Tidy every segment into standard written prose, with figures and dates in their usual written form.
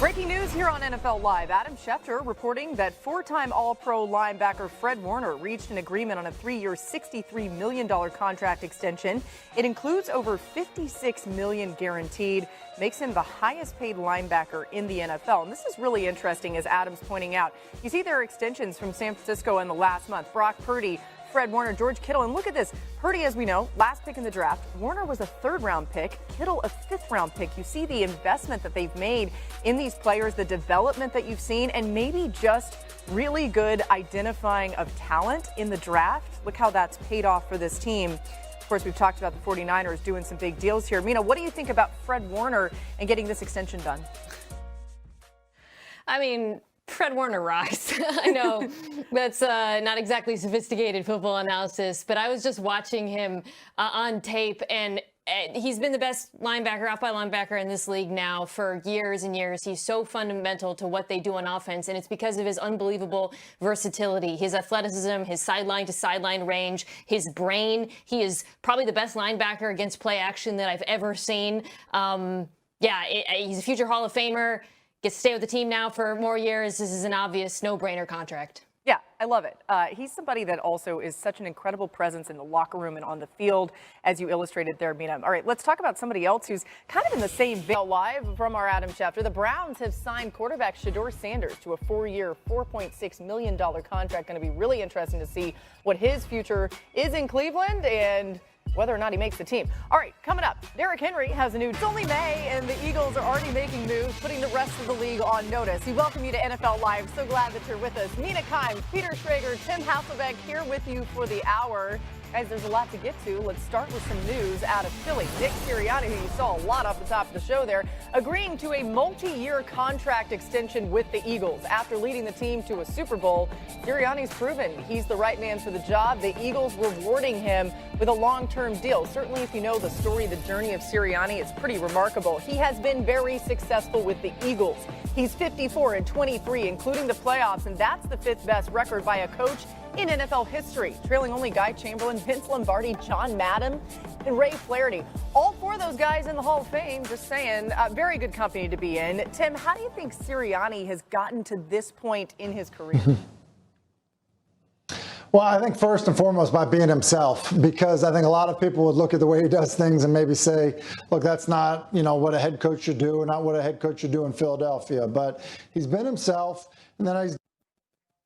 Breaking news here on NFL Live. Adam Schefter reporting that four-time All-Pro linebacker Fred Warner reached an agreement on a 3-year, $63 million contract extension. It includes over $56 million guaranteed, makes him the highest-paid linebacker in the NFL. And this is really interesting, as Adam's pointing out. You see there are extensions from San Francisco in the last month. Brock Purdy, Fred Warner, George Kittle, and look at this. Purdy, as we know, last pick in the draft. Warner was a third-round pick. Kittle, a fifth-round pick. You see the investment that they've made in these players, the development that you've seen, and maybe just really good identifying of talent in the draft. Look how that's paid off for this team. Of course, we've talked about the 49ers doing some big deals here. Mina, what do you think about Fred Warner and getting this extension done? I mean, Fred Warner rocks. I know that's not exactly sophisticated football analysis, but I was just watching him on tape, and he's been the best linebacker, out-by linebacker in this league now for years and years. He's so fundamental to what they do on offense, and it's because of his unbelievable versatility, his athleticism, his sideline-to-sideline range, his brain. He is probably the best linebacker against play action that I've ever seen. He's a future Hall of Famer. Gets to stay with the team now for more years. This is an obvious no-brainer contract. Yeah, I love it. He's somebody that also is such an incredible presence in the locker room and on the field, as you illustrated there, Mina. All right, let's talk about somebody else who's kind of in the same vein. Live from our Adam Schefter, the Browns have signed quarterback Shedeur to a 4-year, $4.6 million contract. Going to be really interesting to see what his future is in Cleveland and whether or not he makes the team. All right, coming up, Derrick Henry has a new. It's only May, and the Eagles are already making moves, putting the rest of the league on notice. We welcome you to NFL Live. So glad that you're with us. Mina Kimes, Peter Schrager, Tim Hasselbeck here with you for the hour. Guys, there's a lot to get to. Let's start with some news out of Philly. Nick Sirianni, who you saw a lot off the top of the show there, agreeing to a multi-year contract extension with the Eagles. After leading the team to a Super Bowl, Sirianni's proven he's the right man for the job. The Eagles rewarding him with a long-term deal. Certainly, if you know the story, the journey of Sirianni, it's pretty remarkable. He has been very successful with the Eagles. He's 54-23, including the playoffs, and that's the fifth best record by a coach in NFL history, trailing only Guy Chamberlain, Vince Lombardi, John Madden, and Ray Flaherty. All four of those guys in the Hall of Fame, just saying, very good company to be in. Tim, how do you think Sirianni has gotten to this point in his career? Well, I think first and foremost by being himself, because I think a lot of people would look at the way he does things and maybe say, look, that's not, what a head coach should do or not what a head coach should do in Philadelphia. But he's been himself, and then he's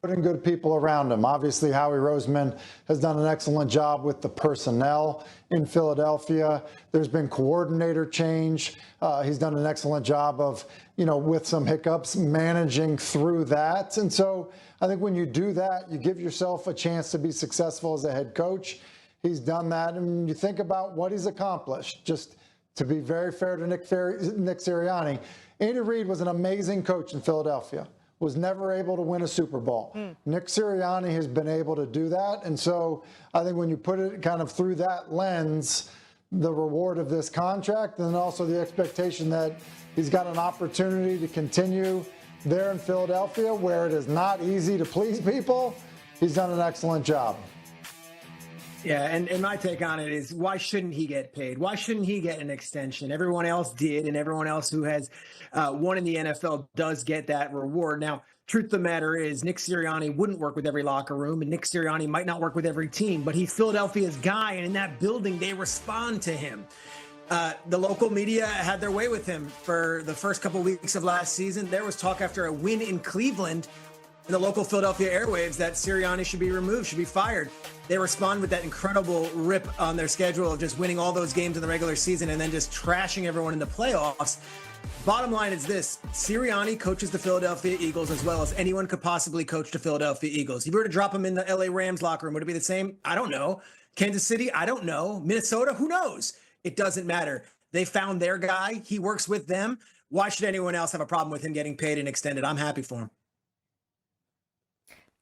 putting good people around him. Obviously, Howie Roseman has done an excellent job with the personnel in Philadelphia. There's been coordinator change. He's done an excellent job of, with some hiccups, managing through that. And so I think when you do that, you give yourself a chance to be successful as a head coach. He's done that. And you think about what he's accomplished. Just to be very fair to Nick Sirianni, Andy Reid was an amazing coach in Philadelphia. Was never able to win a Super Bowl. Nick Sirianni has been able to do that. And so I think when you put it kind of through that lens, the reward of this contract, and also the expectation that he's got an opportunity to continue there in Philadelphia, where it is not easy to please people, he's done an excellent job. Yeah, and my take on it is, why shouldn't he get paid? Why shouldn't he get an extension? Everyone else did, and everyone else who has won in the NFL does get that reward. Now, truth of the matter is, Nick Sirianni wouldn't work with every locker room, and Nick Sirianni might not work with every team, but he's Philadelphia's guy, and in that building, they respond to him. The local media had their way with him for the first couple of weeks of last season. There was talk after a win in Cleveland in the local Philadelphia airwaves that Sirianni should be removed, should be fired. They respond with that incredible rip on their schedule of just winning all those games in the regular season and then just trashing everyone in the playoffs. Bottom line is this: Sirianni coaches the Philadelphia Eagles as well as anyone could possibly coach the Philadelphia Eagles. If you were to drop him in the LA Rams locker room, would it be the same? I don't know. Kansas City? I don't know. Minnesota? Who knows? It doesn't matter. They found their guy. He works with them. Why should anyone else have a problem with him getting paid and extended? I'm happy for him.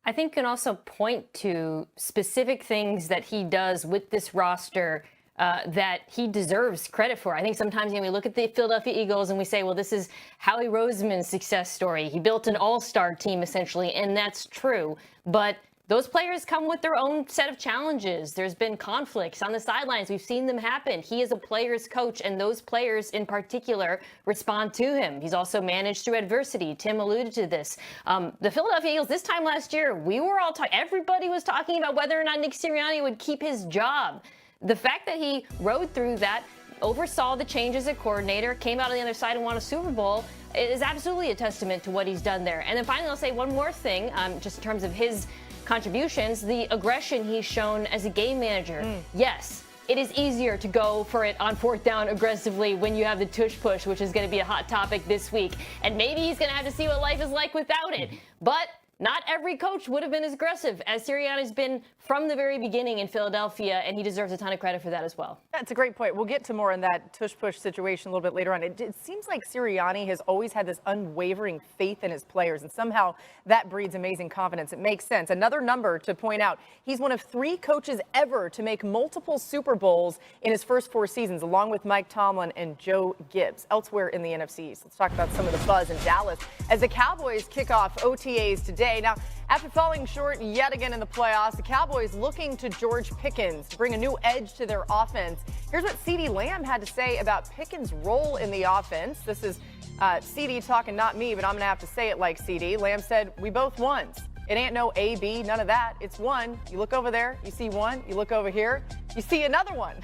I think you can also point to specific things that he does with this roster that he deserves credit for. I think sometimes we look at the Philadelphia Eagles and we say, well, this is Howie Roseman's success story. He built an all-star team, essentially, and that's true. But those players come with their own set of challenges. There's been conflicts on the sidelines. We've seen them happen. He is a player's coach, and those players in particular respond to him. He's also managed through adversity. Tim alluded to this. The Philadelphia Eagles, this time last year, we were all talking, everybody was talking about whether or not Nick Sirianni would keep his job. The fact that he rode through that, oversaw the changes at coordinator, came out on the other side and won a Super Bowl, it is absolutely a testament to what he's done there. And then finally, I'll say one more thing, just in terms of his contributions, the aggression he's shown as a game manager. Yes, it is easier to go for it on 4th down aggressively when you have the tush push, which is going to be a hot topic this week. And maybe he's going to have to see what life is like without it. But not every coach would have been as aggressive as Sirianni's been from the very beginning in Philadelphia, and he deserves a ton of credit for that as well. That's a great point. We'll get to more on that tush-push situation a little bit later on. It seems like Sirianni has always had this unwavering faith in his players, and somehow that breeds amazing confidence. It makes sense. Another number to point out, he's one of 3 coaches ever to make multiple Super Bowls in his first 4 seasons, along with Mike Tomlin and Joe Gibbs. Elsewhere in the NFC East, let's talk about some of the buzz in Dallas as the Cowboys kick off OTAs today. Now, after falling short yet again in the playoffs, the Cowboys looking to George Pickens to bring a new edge to their offense. Here's what CeeDee Lamb had to say about Pickens' role in the offense. This is CeeDee talking, not me, but I'm going to have to say it like CeeDee. Lamb said, "We both won. It ain't no A, B, none of that. It's one. You look over there, you see one. You look over here, you see another one."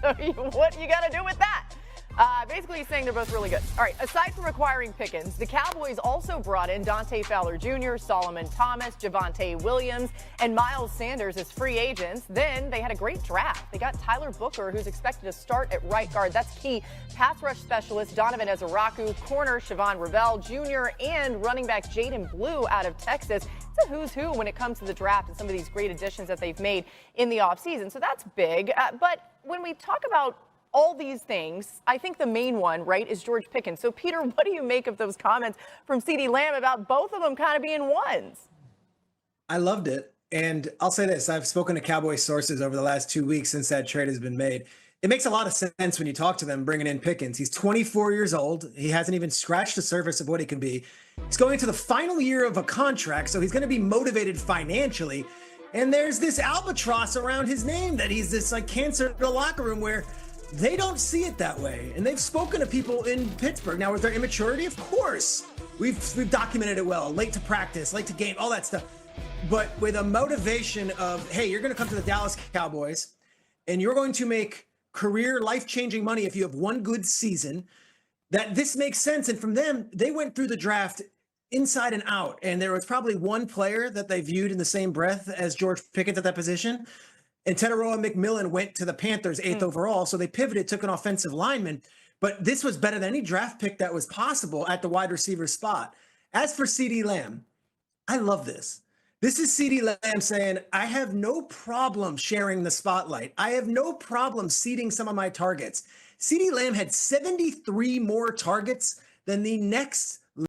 So what you got to do with that? Basically, he's saying they're both really good. All right, aside from acquiring Pickens, the Cowboys also brought in Dante Fowler Jr., Solomon Thomas, Javonte Williams, and Miles Sanders as free agents. Then they had a great draft. They got Tyler Booker, who's expected to start at right guard. That's key. Pass rush specialist Donovan Ezaraku, corner Siobhan Ravel Jr., and running back Jayden Blue out of Texas. It's a who's who when it comes to the draft and some of these great additions that they've made in the offseason. So that's big. But when we talk about all these things, I think the main one, right, is George Pickens. So, Peter, what do you make of those comments from CeeDee Lamb about both of them kind of being ones? I loved it. And I'll say this, I've spoken to Cowboy sources over the last 2 weeks since that trade has been made. It makes a lot of sense when you talk to them bringing in Pickens. He's 24 years old. He hasn't even scratched the surface of what he can be. He's going into the final year of a contract, so he's going to be motivated financially. And there's this albatross around his name that he's this like cancer in the locker room where they don't see it that way. And they've spoken to people in Pittsburgh. Now, with their immaturity, of course, we've documented it well. Late to practice, late to game, all that stuff. But with a motivation of, hey, you're going to come to the Dallas Cowboys and you're going to make career life-changing money if you have one good season, that this makes sense. And from them, they went through the draft inside and out. And there was probably one player that they viewed in the same breath as George Pickens at that position. And Teteroa McMillan went to the Panthers 8th overall, so they pivoted, took an offensive lineman. But this was better than any draft pick that was possible at the wide receiver spot. As for CeeDee Lamb, I love this. This is CeeDee Lamb saying, I have no problem sharing the spotlight. I have no problem seeding some of my targets. CeeDee Lamb had 73 more targets than the next